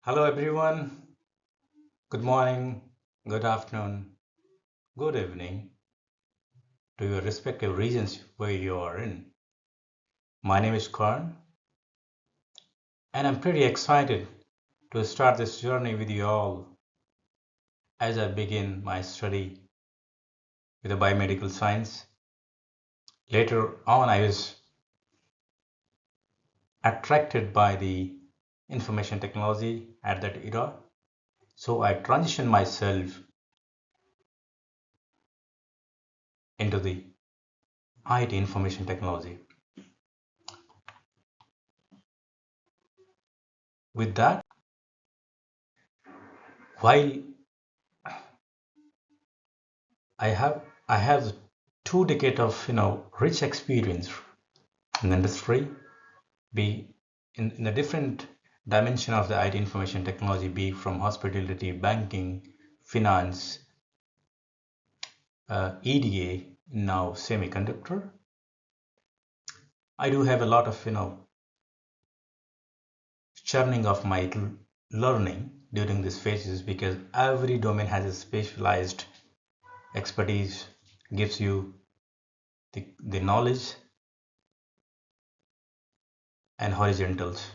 Hello, everyone. Good morning, good afternoon, good evening to your respective regions where you are in. My name is Karn, and I'm pretty excited to start this journey with you all as I begin my study with the biomedical science. Later on, I was attracted by the information technology at that era, so I transitioned myself into the IT information technology. With that, while I have 2 decades of rich experience in the industry, be in a different dimension of the IT information technology, be from hospitality, banking, finance, EDA, now semiconductor. I do have a lot of churning of my learning during these phases because every domain has a specialized expertise, gives you the knowledge and horizontals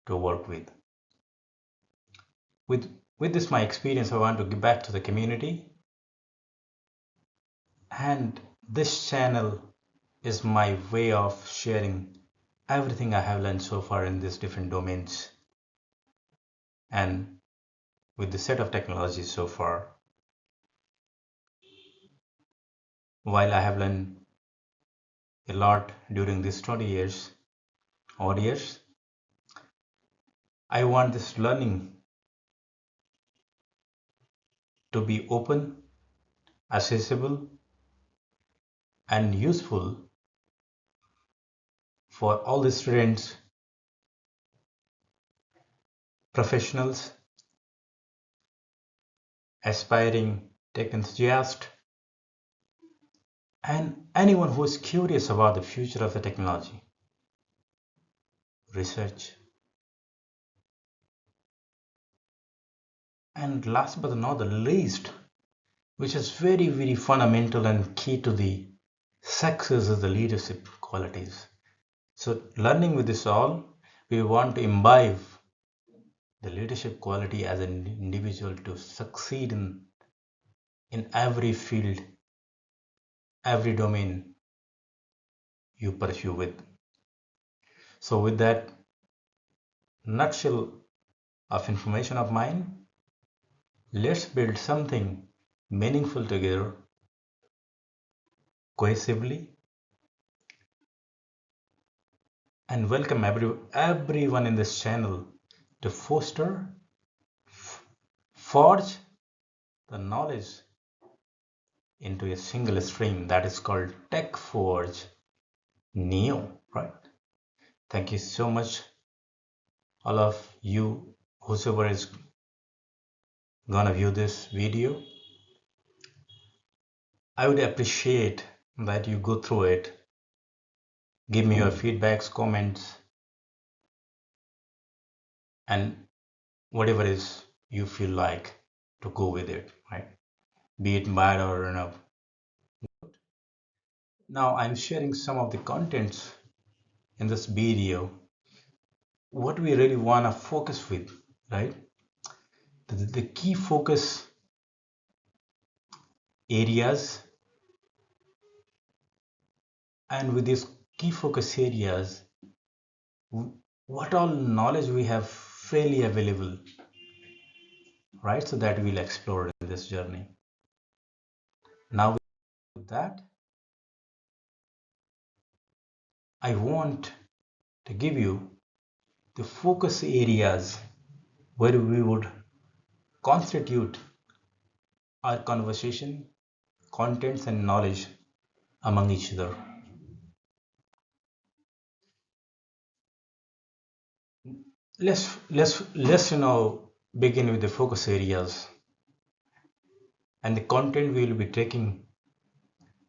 to work with. With this my experience, I want to give back to the community, and this channel is my way of sharing everything I have learned so far in these different domains and with the set of technologies so far. While I have learned a lot during these 20 years, odd years, I want this learning to be open, accessible, and useful for all the students, professionals, aspiring tech enthusiasts, and anyone who is curious about the future of the technology, research, and last but not the least, which is very, very fundamental and key to the success of the leadership qualities. So learning with this all, we want to imbibe the leadership quality as an individual to succeed in every field, every domain you pursue with. So with that nutshell of information of mine, let's build something meaningful together, cohesively, and welcome everyone in this channel to foster, forge the knowledge into a single stream that is called Tech Forge Neo, right? Thank you so much, all of you, whosoever is gonna view this video. I would appreciate that you go through it, give me your feedbacks, comments, and whatever is you feel like to go with it, right? Be it bad or no. Now I'm sharing some of the contents in this video. What we really want to focus with, right? The key focus areas, and with these key focus areas, what all knowledge we have freely available, right? So that we'll explore in this journey. Now with that, I want to give you the focus areas where we would constitute our conversation, contents and knowledge among each other. Let's begin with the focus areas and the content we will be taking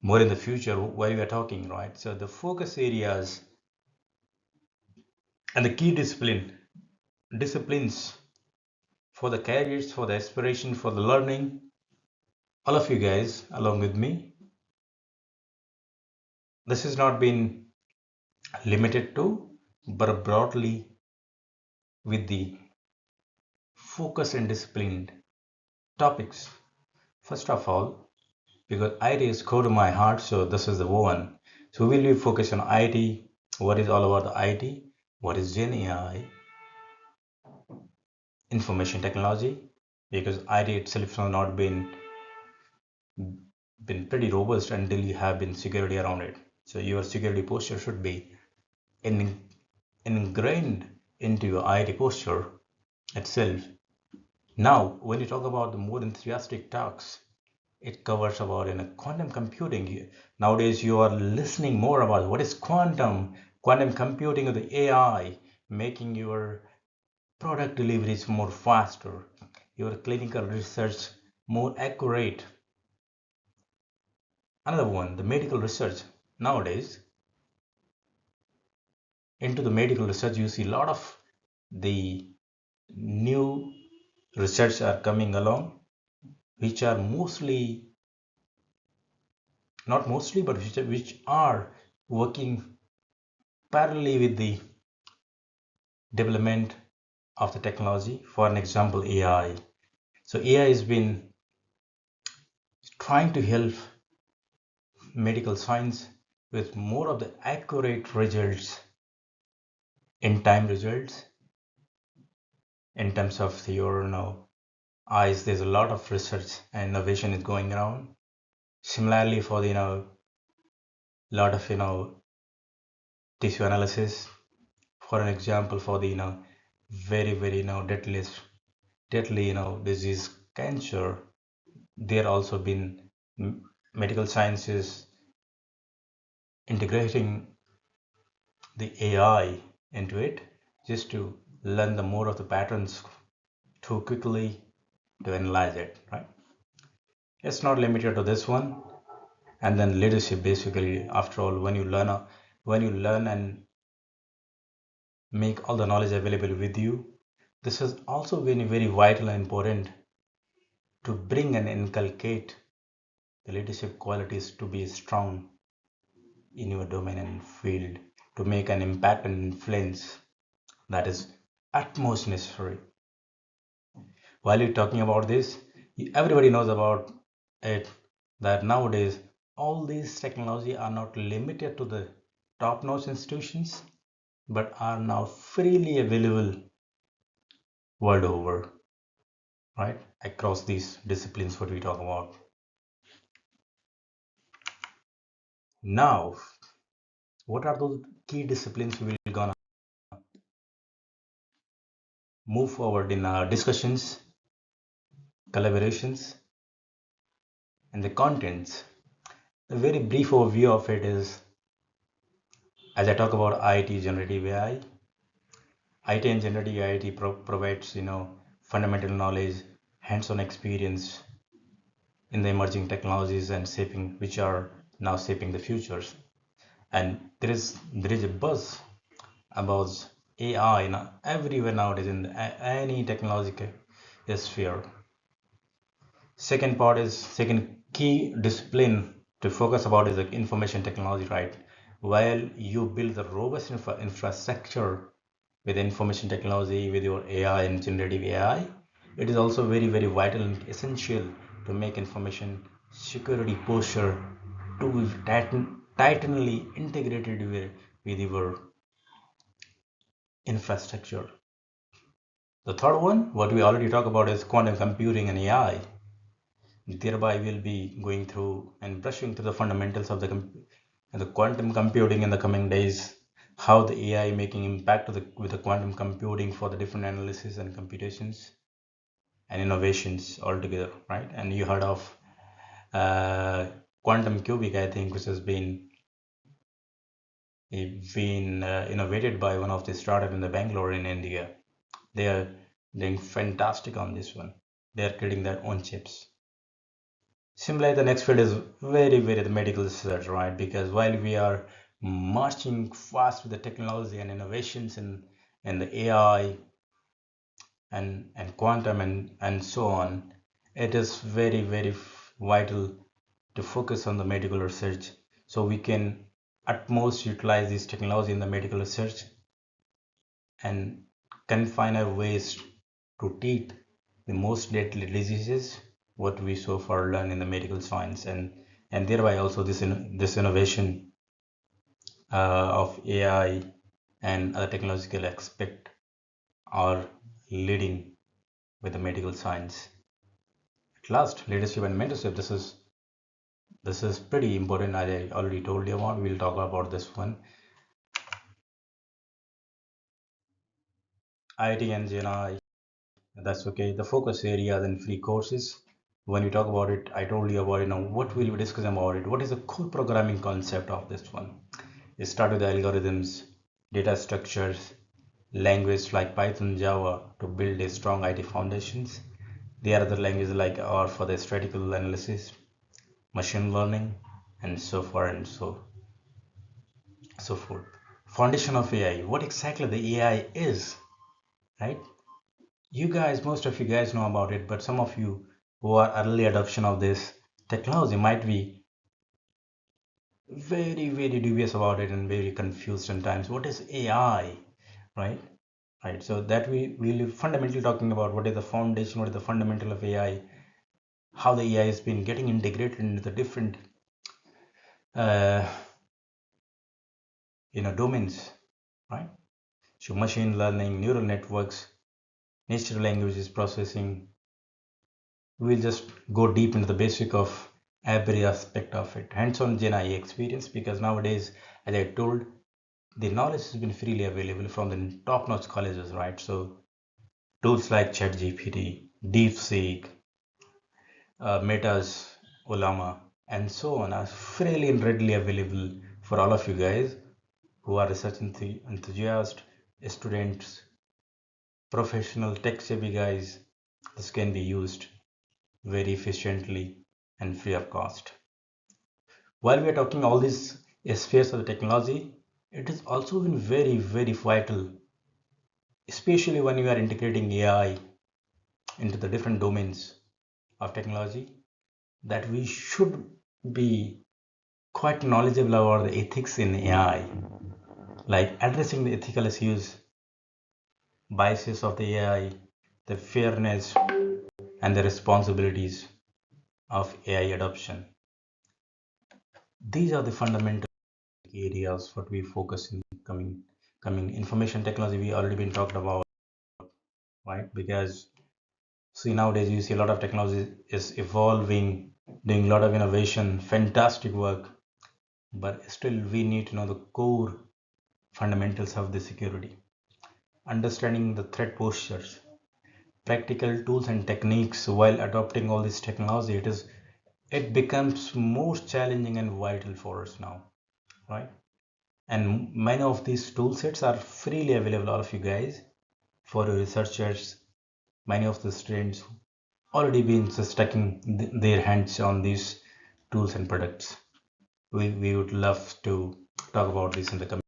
more in the future while we are talking, right? So the focus areas and the key discipline disciplines for the careers, for the aspiration, for the learning. All of you guys, along with me, this has not been limited to, but broadly with the focus and disciplined topics. First of all, because IT is core to my heart, so this is the one. So we'll be focused on IT, what is all about the IT, what is Gen AI, information technology, because IT itself has not been pretty robust until you have been security around it. So your security posture should be in, ingrained into your IT posture itself. Now, when you talk about the more enthusiastic talks, it covers about in a quantum computing. Nowadays, you are listening more about what is quantum computing of the AI, making your product deliveries more faster, your clinical research more accurate. Another one, the medical research. Nowadays, into the medical research, you see a lot of the new research are coming along, which are mostly, not mostly, but which are working parallelly with the development of the technology. For an example, AI. So AI has been trying to help medical science with more of the accurate results, in time results, in terms of your eyes. There's a lot of research and innovation is going around. Similarly, for the lot of tissue analysis. For an example, for the very deadly disease cancer, there also been medical sciences integrating the AI into it just to learn the more of the patterns too quickly to analyze it, right? It's not limited to this one. And then leadership, basically, after all, when you learn and make all the knowledge available with you, this has also been very vital and important to bring and inculcate the leadership qualities to be strong in your domain and field, to make an impact and influence. That is utmost necessary. While you're talking about this, everybody knows about it, that nowadays all these technology are not limited to the top-notch institutions, but are now freely available world over, right? Across these disciplines, what we talk about. Now, what are those key disciplines we will gonna move forward in our discussions, collaborations, and the contents? A very brief overview of it is, as I talk about IT, generative AI, IT and generative AI provides fundamental knowledge, hands-on experience in the emerging technologies and shaping, which are now shaping the futures. And there is a buzz about AI now, everywhere nowadays in any technological sphere. Second key discipline to focus about is the information technology, right? While you build the robust infrastructure with information technology, with your AI and generative AI, it is also very vital and essential to make information security posture to be tightly integrated with your infrastructure. The third one, what we already talked about, is quantum computing and AI. Thereby, we'll be going through and brushing through the fundamentals of the quantum computing in the coming days, how the AI making impact with the quantum computing for the different analysis and computations and innovations altogether, right? And you heard of uh, quantum cubic, I think, which has been innovated by one of the startup in the Bangalore in India. They are doing fantastic on this one. They are creating their own chips. Similarly, the next field is very the medical research, right? Because while we are marching fast with the technology and innovations in the AI, and quantum and so on, it is very vital to focus on the medical research so we can at most utilize this technology in the medical research and confine our ways to treat the most deadly diseases what we so far learn in the medical science, and thereby also this innovation of AI and other technological aspect are leading with the medical science. At last, leadership and mentorship. This is pretty important. I already told you about. We'll talk about this one. IT and GNI. That's okay. The focus areas and free courses. When we talk about it, I told you about it. Now, what will we discuss about it? What is the core programming concept of this one? It start with the algorithms, data structures, language like Python, Java to build a strong IT foundations. The other languages like are for the statistical analysis, machine learning, and so far and so forth. Foundation of AI. What exactly the AI is, right? You guys, most of you guys know about it, but some of you who are early adoption of this technology might be very dubious about it and very confused sometimes. What is AI, right? Right. So that we will fundamentally talking about what is the foundation, what is the fundamental of AI, how the AI has been getting integrated into the different uh, domains, right? So machine learning, neural networks, natural languages processing. We'll just go deep into the basic of every aspect of it. Hands-on Gen AI experience, because nowadays, as I told, the knowledge has been freely available from the top-notch colleges, right? So tools like ChatGPT, DeepSeek, Meta's Olama, and so on are freely and readily available for all of you guys who are research enthusiasts, students, professional tech-savvy guys. This can be used very efficiently and free of cost. While we are talking all these spheres of the technology, it is also been very vital, especially when you are integrating AI into the different domains of technology, that we should be quite knowledgeable about the ethics in AI, like addressing the ethical issues, biases of the AI, the fairness and the responsibilities of AI adoption. These are the fundamental areas what we focus in coming information technology. We already been talked about, right? Because see, nowadays you see a lot of technology is evolving, doing a lot of innovation, fantastic work, but still we need to know the core fundamentals of the security, understanding the threat postures, practical tools and techniques. While adopting all this technology, it becomes more challenging and vital for us now, right? And many of these tool sets are freely available, all of you guys, for researchers. Many of the students already been sticking their hands on these tools and products. We would love to talk about this in the coming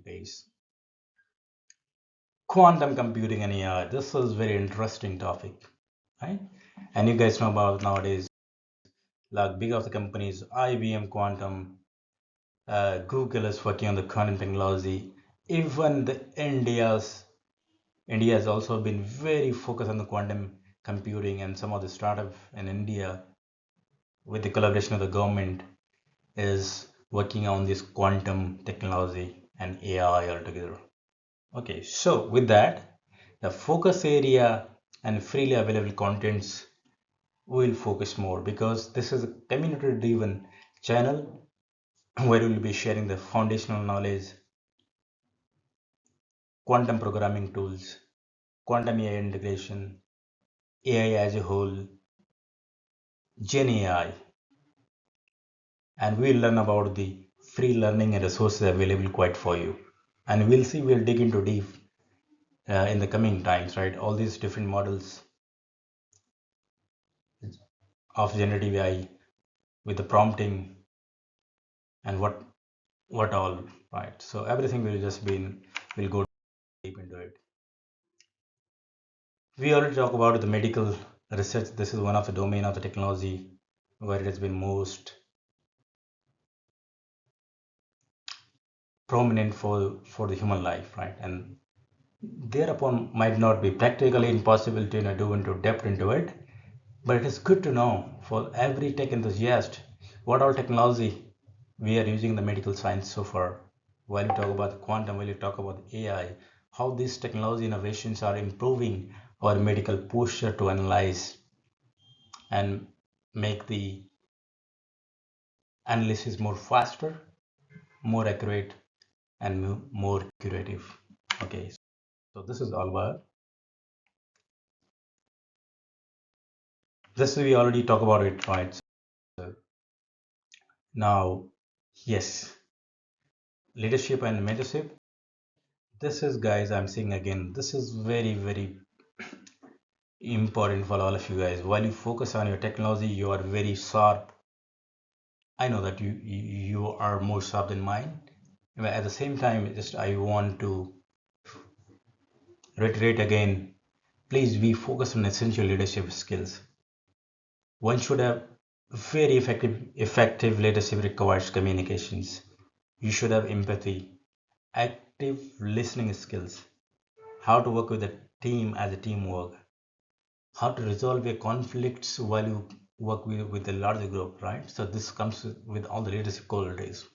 days. Quantum computing and AI. This is very interesting topic, right? And you guys know about nowadays, like big of the companies, IBM Quantum, Google is working on the quantum technology. Even the India has also been very focused on the quantum computing, and some of the startup in India, with the collaboration of the government, is working on this quantum technology and AI altogether. Okay, so with that, the focus area and freely available contents will focus more, because this is a community driven channel where we will be sharing the foundational knowledge, quantum programming tools, quantum AI integration, AI as a whole, Gen AI, and we'll learn about the free learning and resources available quite for you. And we'll dig into deep in the coming times, right? All these different models of generative AI with the prompting and what all, right? So everything will just be we'll go deep into it. We already talk about the medical research. This is one of the domain of the technology where it has been most prominent for the human life, right? And thereupon might not be practically impossible to do into depth into it, but it is good to know for every tech enthusiast what all technology we are using in the medical science so far. While you talk about the quantum, while you talk about the AI, how these technology innovations are improving our medical posture to analyze and make the analysis more faster, more accurate, and more curative. Okay, so this is all about this. We already talk about it, right? So now, yes, leadership and mentorship. This is, guys, I'm saying again, this is very, very important for all of you guys. While you focus on your technology, you are very sharp. I know that you are more sharp than mine. But at the same time, just I want to reiterate again, please be focused on essential leadership skills. One should have very effective leadership requires communications. You should have empathy, active listening skills, how to work with a team as a teamwork, how to resolve your conflicts while you work with a larger group, right? So this comes with all the leadership qualities.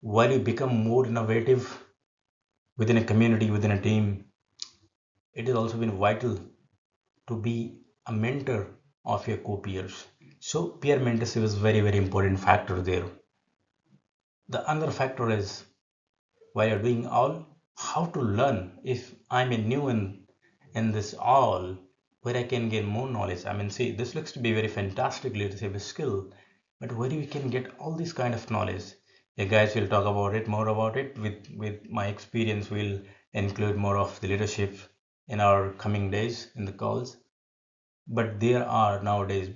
While you become more innovative within a community, within a team, it has also been vital to be a mentor of your co-peers. So peer mentorship is very, very important factor there. The other factor is while you're doing all, how to learn if I'm a new in this all, where I can gain more knowledge. I mean, see, this looks to be very fantastic leadership skill, but where we can get all this kind of knowledge? You guys will talk about it more about it with my experience. We'll include more of the leadership in our coming days in the calls. But there are nowadays,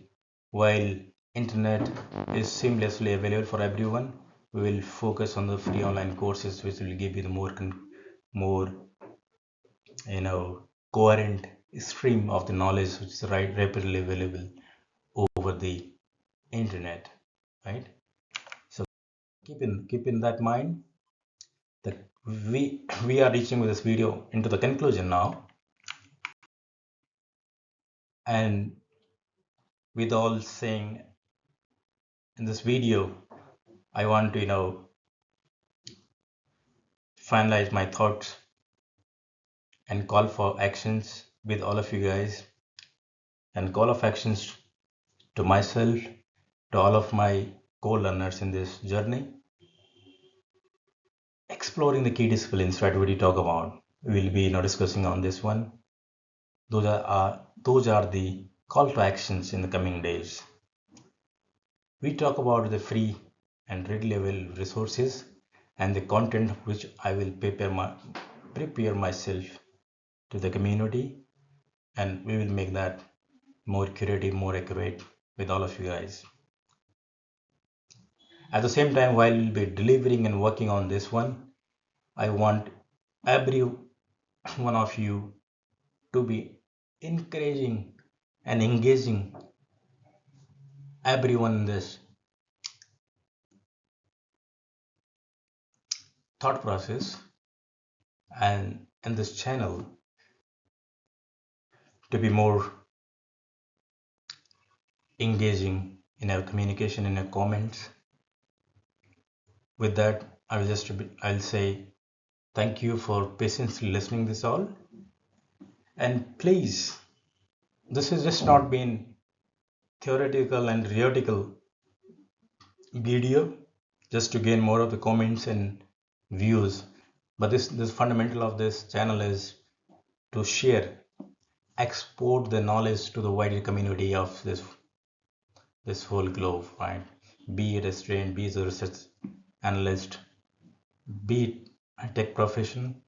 while internet is seamlessly available for everyone, we will focus on the free online courses which will give you the more coherent stream of the knowledge which is rapidly available over the internet, right? So keep in that mind that we are reaching with this video into the conclusion now, and with all saying in this video, I want to finalize my thoughts and call for actions with all of you guys, and call of actions to myself, to all of my co-learners in this journey. Exploring the key disciplines, right? What we talk about, we will be discussing on this one. Those are the call to actions in the coming days. We talk about the free and readily available resources and the content which I will prepare myself to the community, and we will make that more curative, more accurate with all of you guys. At the same time, while we'll be delivering and working on this one, I want every one of you to be encouraging and engaging everyone in this thought process and in this channel to be more engaging in our communication, in our comments. With that, I'll say thank you for patiently listening this all, and please, this has just not been theoretical and theoretical video just to gain more of the comments and views, but this fundamental of this channel is to share, export the knowledge to the wider community of this whole globe, right? Be it a student, be it a research analyst, be it a tech profession,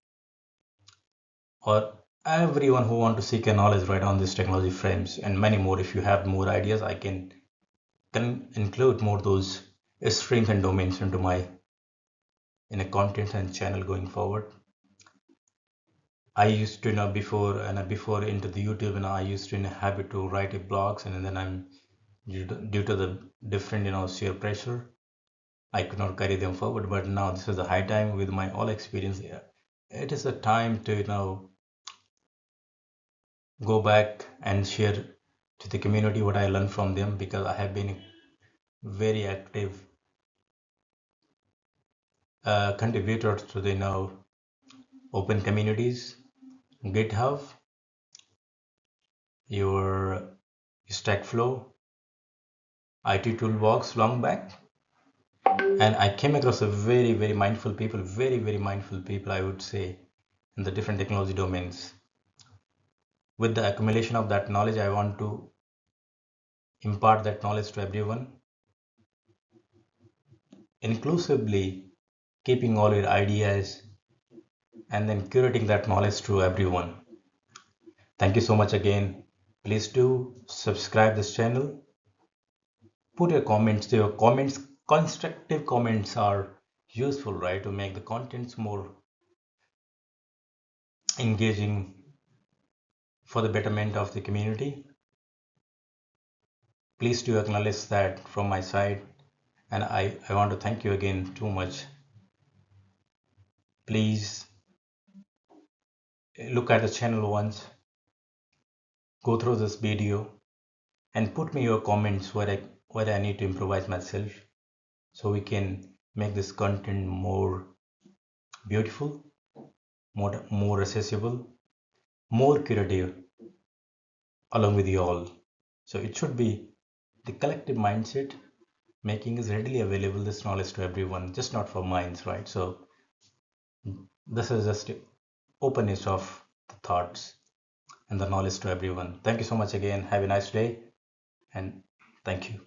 or everyone who want to seek a knowledge right on these technology frames and many more. If you have more ideas, I can include more those streams and domains into my in a content and channel going forward. I used to, before into the YouTube, I used to in a habit to write a blogs, and then I'm due to the different, sheer pressure, I could not carry them forward. But now this is the high time with my all experience. Yeah, it is a time to, go back and share to the community what I learned from them, because I have been very active contributor to the, open communities, GitHub, your Stack Flow, IT Toolbox long back. And I came across a very mindful people, very mindful people, I would say, in the different technology domains. With the accumulation of that knowledge, I want to impart that knowledge to everyone, inclusively keeping all your ideas and then curating that knowledge to everyone. Thank you so much again. Please do subscribe this channel. Put your comments. Your comments, constructive comments are useful, right, to make the contents more engaging for the betterment of the community. Please do acknowledge that from my side, and I want to thank you again too much. Please look at the channel once, go through this video, and put me your comments where I need to improvise myself, so we can make this content more beautiful, more accessible, more creative along with you all. So it should be the collective mindset making is readily available this knowledge to everyone, just not for minds, right? So this is just openness of the thoughts and the knowledge to everyone. Thank you so much again. Have a nice day, and thank you.